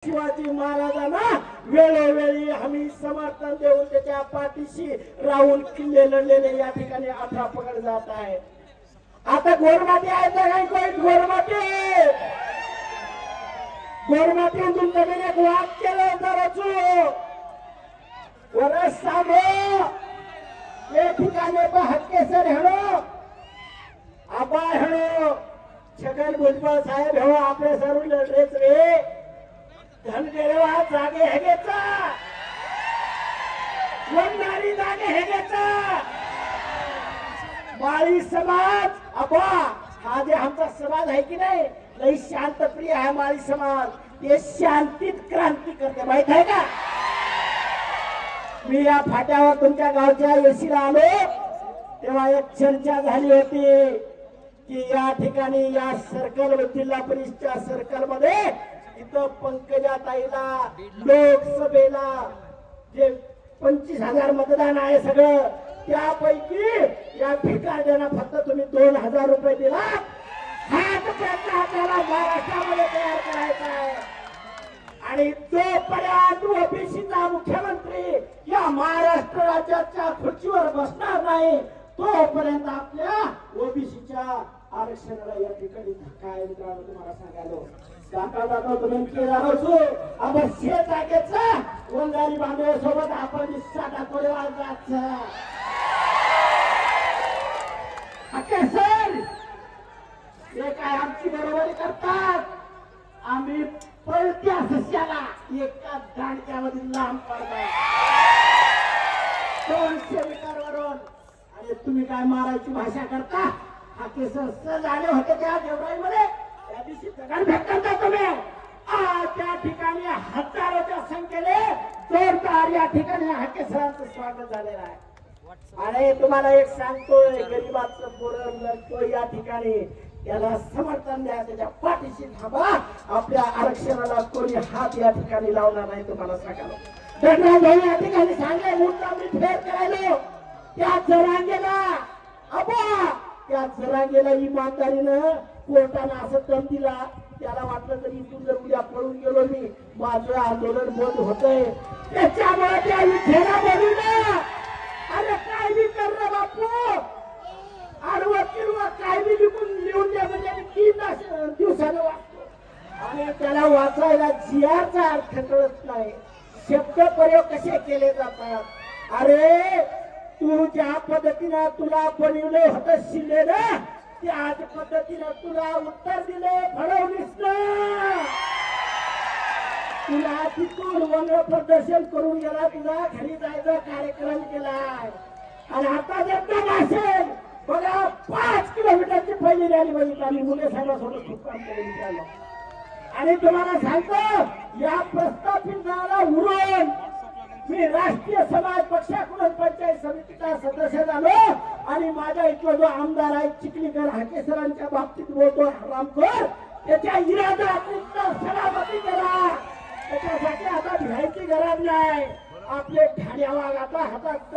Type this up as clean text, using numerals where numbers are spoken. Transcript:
शिवाजी महाराजांना वेळोवेळी आम्ही समर्थन देऊन त्याच्या पाठीशी राहून किल्ले लढलेले या ठिकाणी अठरा पकड जात आहे। आता गोरमाटी आहे तर काही कोण गोरमाटी तुमच्याकडे एक वाद केलं जराचू वरस सांगो ये ठिकाणी हक्केसर हेणो आबा हेणो छगन भुजबळ साहेब हेणो आपले सर्व लढरेच रे धनगरवा जागे हेगेचा वंदारी जागे हेगेचा माळी समाज अबा हा जे आमचा समाज आहे की नाही लई शांतप्रिय आहे माळी समाज ते शांतीत क्रांती करते माहित आहे का। मी या फाट्यावर तुमच्या गावच्या येशीला आलो तेव्हा एक चर्चा झाली होती की या ठिकाणी या सर्कल जिल्हा परिषदच्या सर्कल मध्ये इथं पंकजाताईला लोकसभेला जे 25,000 मतदान आहे सगळं त्यापैकी या भिकाऱ्यांना फक्त तुम्ही 2,000 रुपये दिला हाच प्रयत्न आपल्याला महाराष्ट्रामध्ये तयार करायचा आहे आणि जोपर्यंत ओबीसीचा मुख्यमंत्री या महाराष्ट्र राज्याच्या खुर्चीवर बसणार नाही तोपर्यंत आपल्या ओबीसीच्या आरक्षणाला या ठिकाणी धक्का आहे। मित्रांनो तुम्हाला सांगायलो दाखवा तुम्ही केला असो अवश्य जागेचा वंगारी बांधव सोबत आपण साधा कोरेवाल जायचं सर हे काय आमची बरोबरी करतात आम्ही पळत्या सस्याला एका दांडक्यामध्ये लांब पडतो 200 मीटरवरून आणि तुम्ही काय मारायची भाषा करता हा केस सहज आले होते त्या देवराईमध्ये त्या दिवशी दगड फेकता तुम्ही त्या ठिकाणी हजारोच्या संख्येने जोरदार या ठिकाणी हाकेसरांचं स्वागत झालेलं आहे आणि तुम्हाला एक सांगतोय गरीबाचं पोरं लढतो या ठिकाणी त्याला समर्थन द्या त्याच्या पाठीशी थांबा आपल्या आरक्षणाला कोणी हात या ठिकाणी लावणार नाही तुम्हाला सांगायला धन्यवाद भाऊ या ठिकाणी सांगले मुद्दा मी फेर करायलो त्या जरांगेला अबा त्या जरांगेला इमानदारीनं कोर्टानं असं दम दिला त्याला वाटलं तरी इथून जर उद्या पळून गेलो मी माझं आंदोलन बंद होतंय त्याच्यामुळे त्या विखेरा बोलून अरे काय बी कर रे बापू आडवं किरवा काय बी लिहून द्या म्हणजे 3 दिवसानं वाचतो आणि त्याला वाचायला जियाचा अर्थ कळत नाही शब्द प्रयोग कसे केले जातात। अरे तू ज्या पद्धतीनं तुला बनवले होतं शिले ना त्याच पद्धतीनं तुला उत्तर दिले फडणवीसनं तुला तिथून वंग प्रदर्शन करून गेला तुला घरी जायचा कार्यक्रम केलाय आणि आता जर दम असेल बघा 5 किलोमीटरची पहिली रॅली बघितली आम्ही मुले साहेबांसोबत खूप काम करून निघालो आणि तुम्हाला सांगतो या प्रस्थापित झाला उरून मी राष्ट्रीय समाज पक्षाकडून पंचायत समितीचा सदस्य झालो आणि माझ्या इथला जो आमदार आहे चिखलीकर हाकेसरांच्या बाबतीत बोलतो हरामखोर त्याच्या इरादात सलामती करा त्याच्यासाठी आता भिडायची गरज नाही आपले ठाण्या वाघ आता हातात